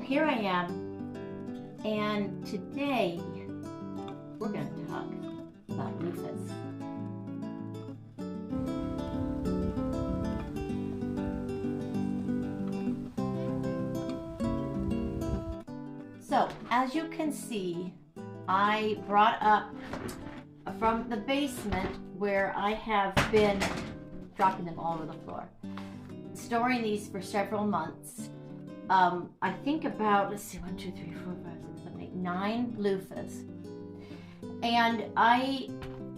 here I am, and today we're going to talk about loofahs. So, as you can see, I brought up from the basement where I have been dropping them all over the floor, storing these for several months. I think about, let's see, 1, 2, 3, 4, 5, 6, 7, 8, 9 loofahs. And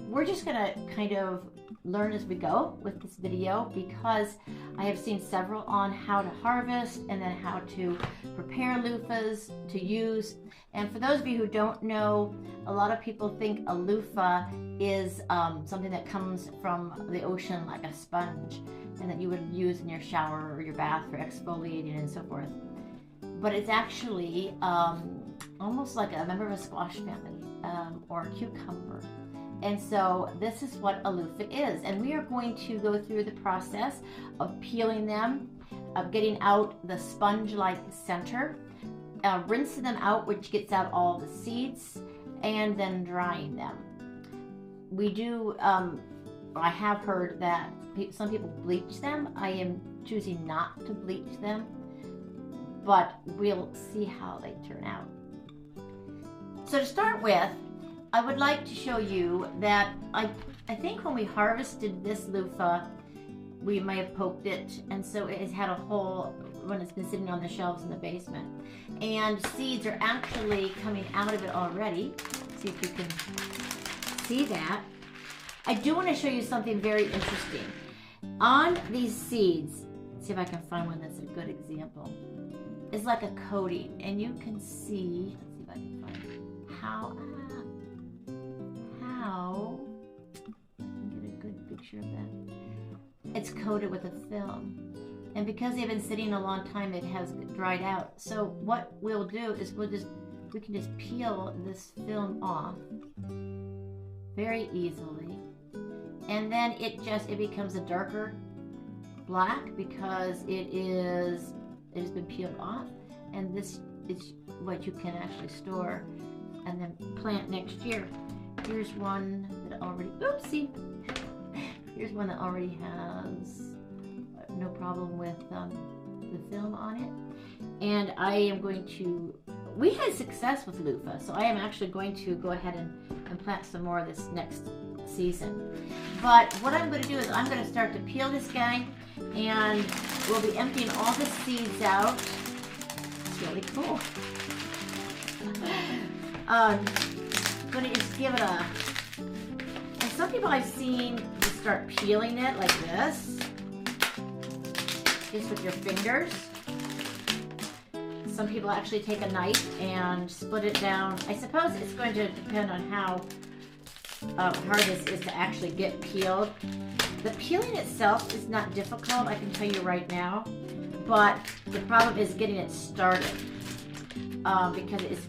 we're just gonna kind of learn as we go with this video, because I have seen several on how to harvest and then how to prepare loofahs to use. And for those of you who don't know, a lot of people think a loofah is something that comes from the ocean, like a sponge, and that you would use in your shower or your bath for exfoliating and so forth. But it's actually almost like a member of a squash family or a cucumber. And so this is what a loofah is. And we are going to go through the process of peeling them, of getting out the sponge-like center, rinsing them out, which gets out all the seeds, and then drying them. We do, I have heard that some people bleach them. I am choosing not to bleach them, but we'll see how they turn out. So to start with, I would like to show you that I think when we harvested this loofah, we may have poked it, and so it has had a hole when it's been sitting on the shelves in the basement. And seeds are actually coming out of it already. See if you can see that. I do want to show you something very interesting. On these seeds, see if I can find one that's a good example. It's like a coating, and you can see, let's see if I can find how I can get a good picture of that. It's coated with a film, and because they've been sitting a long time, it has dried out. So what we'll do is we can just peel this film off very easily, and then it becomes a darker black because it has been peeled off, and this is what you can actually store and then plant next year. Here's one that already, oopsie. Here's one that already has no problem with the film on it. And I am going to, we had success with loofah, so I am actually going to go ahead and plant some more this next season. But what I'm going to do is I'm going to start to peel this guy, and we'll be emptying all the seeds out. It's really cool. I'm going to just give it a, and some people I've seen just start peeling it like this, just with your fingers. Some people actually take a knife and split it down. I suppose it's going to depend on how hard this is to actually get peeled. The peeling itself is not difficult, I can tell you right now, but the problem is getting it started because it's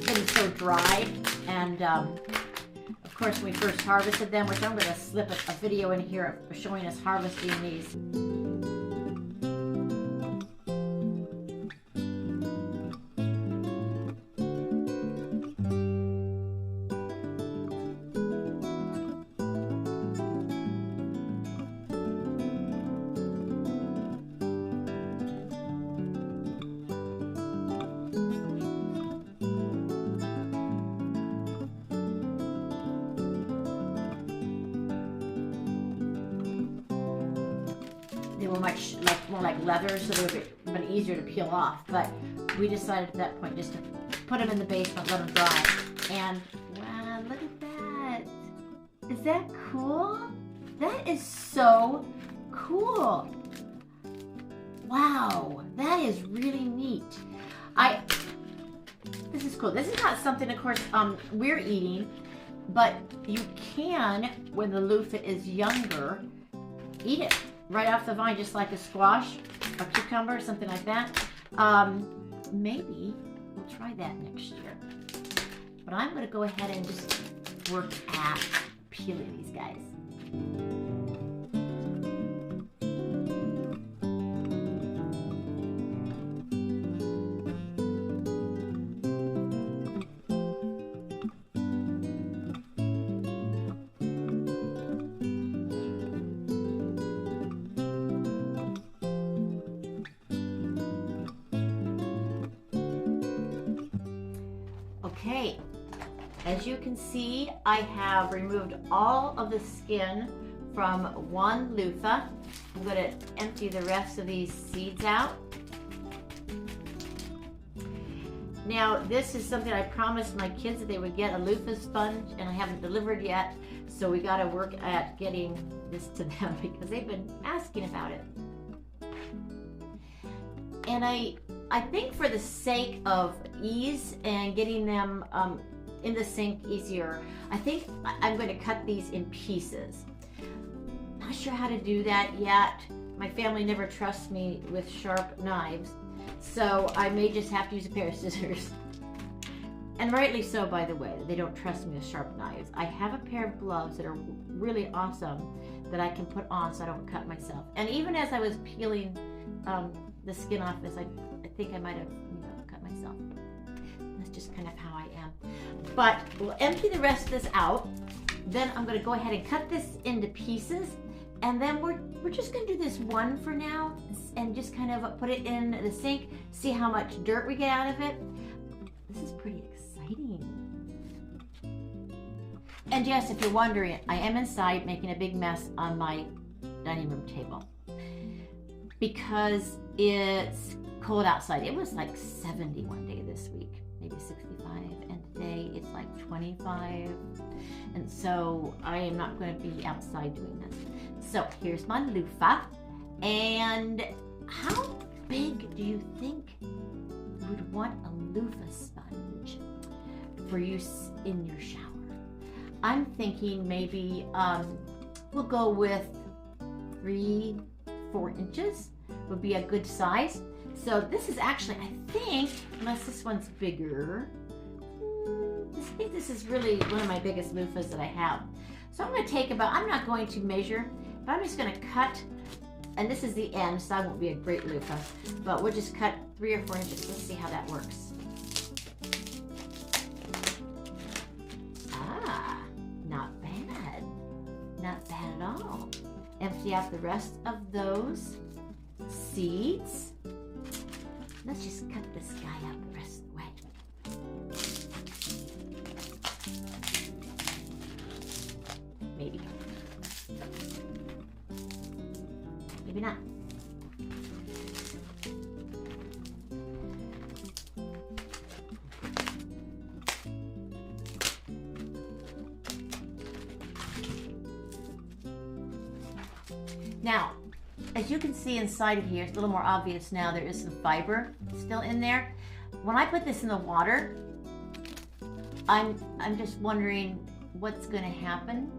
getting so dry. And of course, when we first harvested them, which I'm going to slip a video in here of showing us harvesting these. They were more like leather, so they would have been easier to peel off. But we decided at that point just to put them in the basement, let them dry. And wow, look at that! Is that cool? That is so cool! Wow, that is really neat. This is cool. This is not something, of course, we're eating, but you can, when the loofah is younger, eat it right off the vine, just like a squash, a cucumber, something like that. Maybe we'll try that next year. But I'm going to go ahead and just work at peeling these guys. As you can see, I have removed all of the skin from one loofah. I'm going to empty the rest of these seeds out. Now, this is something I promised my kids that they would get, a loofah sponge, and I haven't delivered yet. So we got to work at getting this to them because they've been asking about it. And I think for the sake of ease and getting them in the sink easier, I think I'm going to cut these in pieces. Not sure how to do that yet. My family never trusts me with sharp knives, so I may just have to use a pair of scissors. And rightly so, by the way, they don't trust me with sharp knives. I have a pair of gloves that are really awesome that I can put on so I don't cut myself. And even as I was peeling the skin off this, I think I might have cut myself. That's just kind of how I am. But we'll empty the rest of this out. Then I'm going to go ahead and cut this into pieces. And then we're just going to do this one for now and just kind of put it in the sink, see how much dirt we get out of it. This is pretty exciting. And yes, if you're wondering, I am inside making a big mess on my dining room table because it's cold outside. It was like 70 one day this week, maybe 65, and today it's like 25. And so I am not going to be outside doing this. So here's my loofah. And how big do you think you would want a loofah sponge for use in your shower? I'm thinking maybe we'll go with 3-4 inches would be a good size. So this is actually, I think, unless this one's bigger, I think this is really one of my biggest loofahs that I have. So I'm going to take about, I'm not going to measure, but I'm just going to cut, and this is the end, so that won't be a great loofah, but we'll just cut 3 or 4 inches. Let's see how that works. Ah, not bad. Not bad at all. Empty out the rest of those seeds. Let's just cut this guy out the rest of the way. Maybe. Maybe not. Now, as you can see inside of here, it's a little more obvious now, there is some fiber still in there. When I put this in the water, I'm just wondering what's going to happen.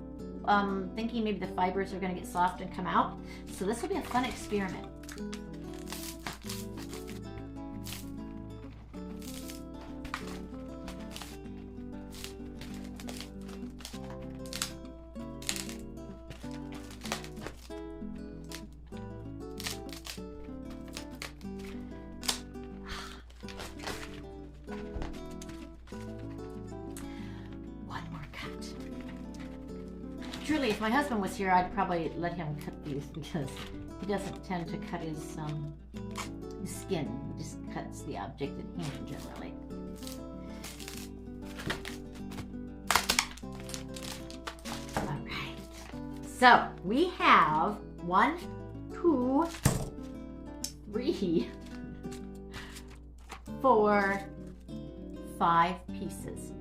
Thinking maybe the fibers are going to get soft and come out. So this will be a fun experiment. Truly, if my husband was here, I'd probably let him cut these because he doesn't tend to cut his skin. He just cuts the object in hand generally. All right. So we have 1, 2, 3, 4, 5 pieces.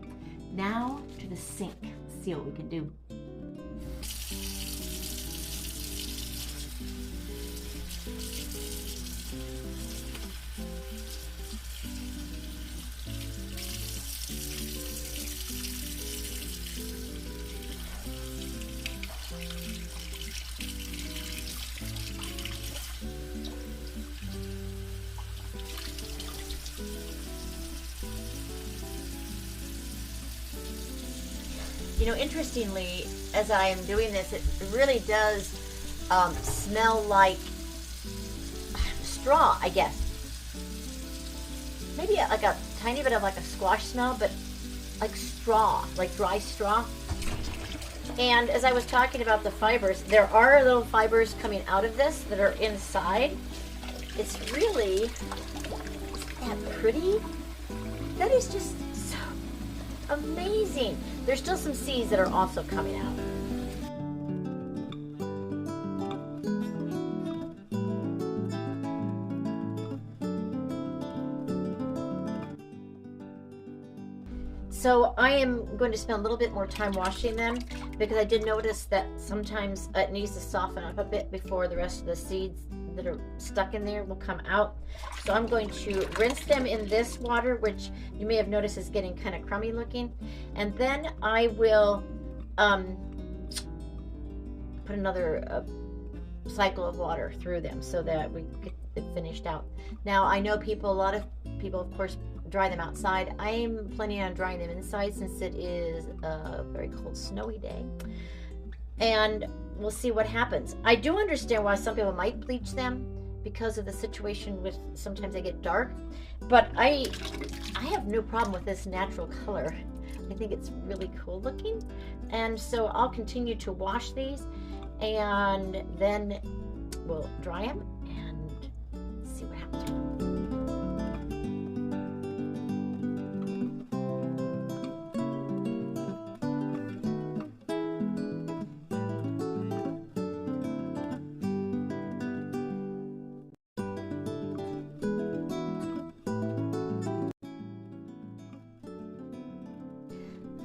Now to the sink. Let's see what we can do. You know, interestingly, as I am doing this, it really does smell like straw, I guess. Maybe like a tiny bit of like a squash smell, but like straw, like dry straw. And as I was talking about the fibers, there are little fibers coming out of this that are inside. It's really, isn't that pretty? That is just so amazing. There's still some seeds that are also coming out. So I am going to spend a little bit more time washing them because I did notice that sometimes it needs to soften up a bit before the rest of the seeds that are stuck in there will come out. So I'm going to rinse them in this water, which you may have noticed is getting kind of crummy looking. And then I will put another cycle of water through them so that we get it finished out. Now I know a lot of people of course dry them outside. I'm planning on drying them inside since it is a very cold, snowy day. And we'll see what happens. I do understand why some people might bleach them because of the situation with sometimes they get dark, but I have no problem with this natural color. I think it's really cool looking. And so I'll continue to wash these and then we'll dry them and see what happens.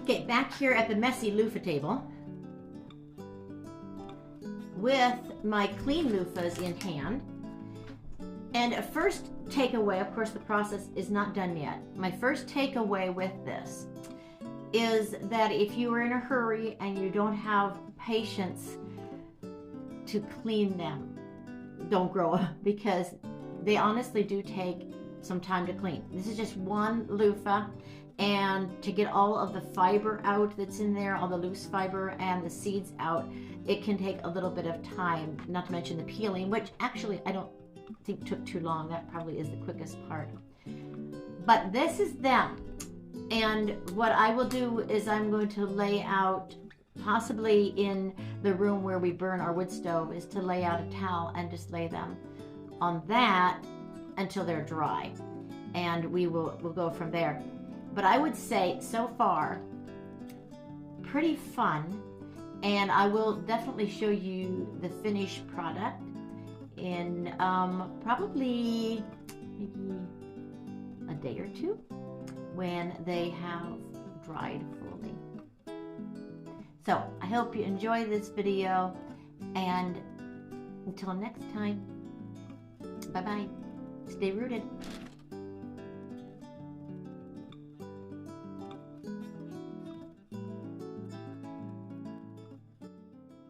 Okay, back here at the messy loofah table with my clean loofahs in hand. And a first takeaway, of course the process is not done yet. My first takeaway with this is that if you are in a hurry and you don't have patience to clean them, don't grow them, because they honestly do take some time to clean. This is just one loofah, and to get all of the fiber out that's in there, all the loose fiber and the seeds out, it can take a little bit of time, not to mention the peeling, which actually I don't think took too long. That probably is the quickest part. But this is them. And what I will do is I'm going to lay out, possibly in the room where we burn our wood stove, is to lay out a towel and just lay them on that until they're dry. And we'll go from there. But I would say so far, pretty fun. And I will definitely show you the finished product in probably maybe a day or two when they have dried fully. So I hope you enjoy this video, and until next time, bye-bye. Stay rooted.